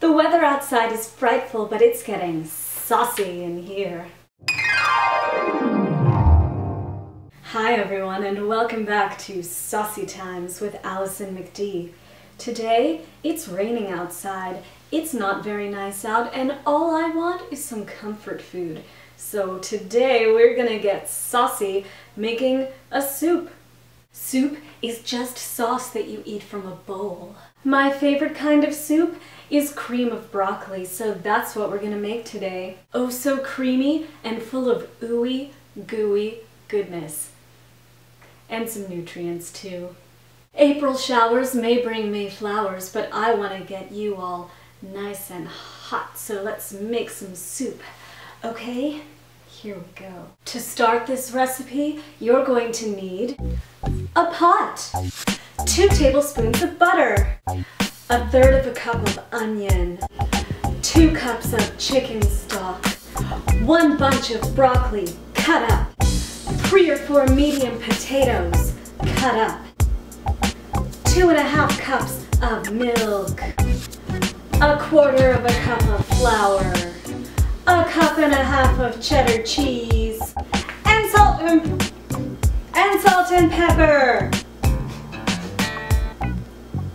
The weather outside is frightful, but it's getting saucy in here. Hi everyone, and welcome back to Saucy Times with AllisonmacD. Today, it's raining outside. It's not very nice out, and all I want is some comfort food. So today we're gonna get saucy making a soup. Soup is just sauce that you eat from a bowl. My favorite kind of soup is cream of broccoli, so that's what we're gonna make today. Oh, so creamy and full of ooey, gooey goodness. And some nutrients too. April showers may bring May flowers, but I want to get you all nice and hot, so let's make some soup. Okay, here we go. To start this recipe, you're going to need a pot, 2 tablespoons of butter, 1/3 of a cup of onion, 2 cups of chicken stock, 1 bunch of broccoli cut up, 3 or 4 medium potatoes cut up, 2½ cups of milk, 1/4 cup of flour, 1.5 cups of cheddar cheese, and salt and pepper.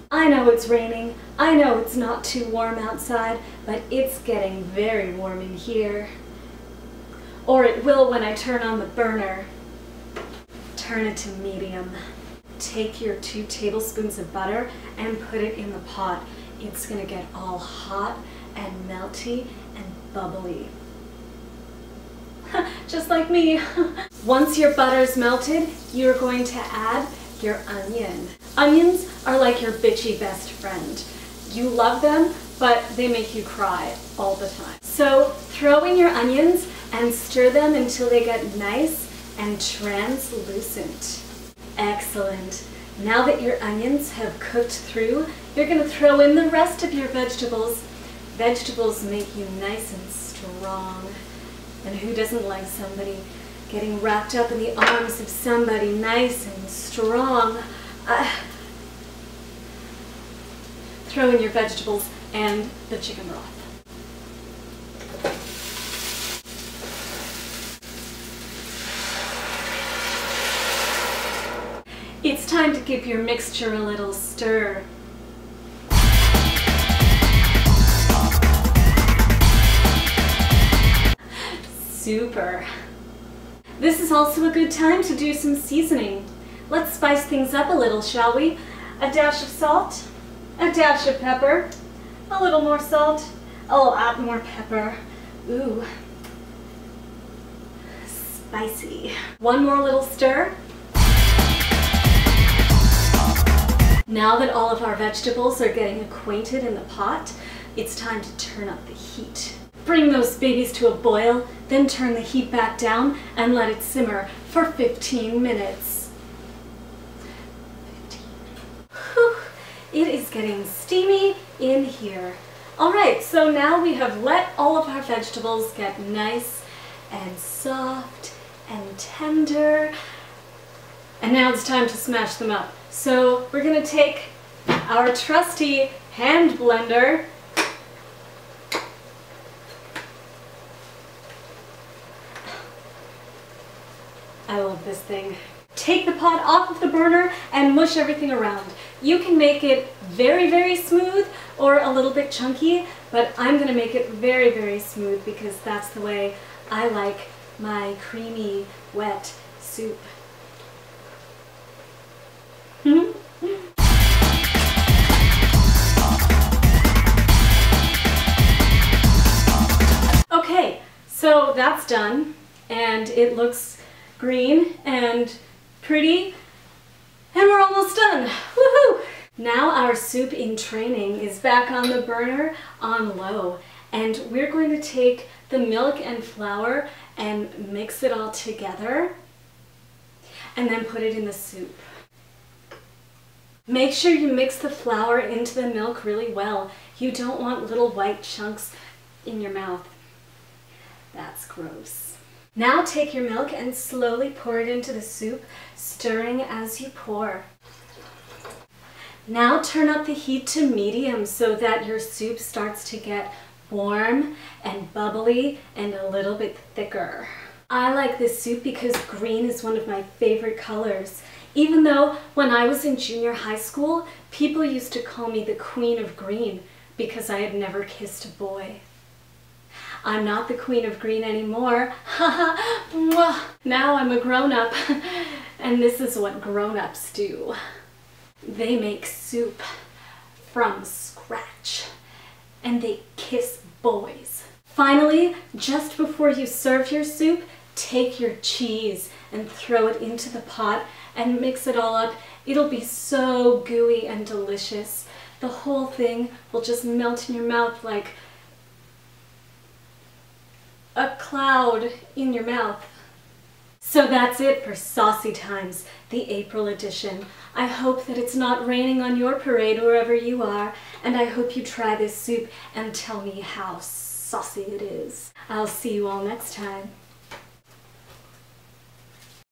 I know it's raining, I know it's not too warm outside, but it's getting very warm in here. Or it will when I turn on the burner. Turn it to medium. Take your 2 tablespoons of butter and put it in the pot. It's gonna get all hot and melty and bubbly. Just like me. Once your butter's melted, you're going to add your onion. Onions are like your bitchy best friend. You love them, but they make you cry all the time. So throw in your onions and stir them until they get nice and translucent. Excellent. Now that your onions have cooked through, you're going to throw in the rest of your vegetables. Vegetables make you nice and strong. And who doesn't like somebody getting wrapped up in the arms of somebody nice and strong? Throw in your vegetables and the chicken broth. It's time to give your mixture a little stir. Super. This is also a good time to do some seasoning. Let's spice things up a little, shall we? A dash of salt, a dash of pepper, a little more salt, I'll add more pepper. Ooh, spicy. One more little stir. Now that all of our vegetables are getting acquainted in the pot, it's time to turn up the heat. Bring those babies to a boil, then turn the heat back down and let it simmer for 15 minutes. 15. Whew, it is getting steamy in here. Alright, so now we have let all of our vegetables get nice and soft and tender. And now it's time to smash them up. So we're going to take our trusty hand blender I love this thing. Take the pot off of the burner and mush everything around. You can make it very, very smooth or a little bit chunky, but I'm going to make it very, very smooth because that's the way I like my creamy, wet soup. Okay, so that's done, and it looks green and pretty, and we're almost done. Woohoo! Now our soup in training is back on the burner on low, and we're going to take the milk and flour and mix it all together and then put it in the soup. Make sure you mix the flour into the milk really well. You don't want little white chunks in your mouth. That's gross. Now take your milk and slowly pour it into the soup, stirring as you pour. Now turn up the heat to medium so that your soup starts to get warm and bubbly and a little bit thicker. I like this soup because green is one of my favorite colors. Even though when I was in junior high school, people used to call me the Queen of Green because I had never kissed a boy. I'm not the Queen of Green anymore. Now I'm a grown-up, and this is what grown-ups do. They make soup from scratch, and they kiss boys. Finally, just before you serve your soup, take your cheese and throw it into the pot and mix it all up. It'll be so gooey and delicious. The whole thing will just melt in your mouth like a cloud in your mouth. So that's it for Saucy Times, the April edition. I hope that it's not raining on your parade wherever you are, and I hope you try this soup and tell me how saucy it is. I'll see you all next time.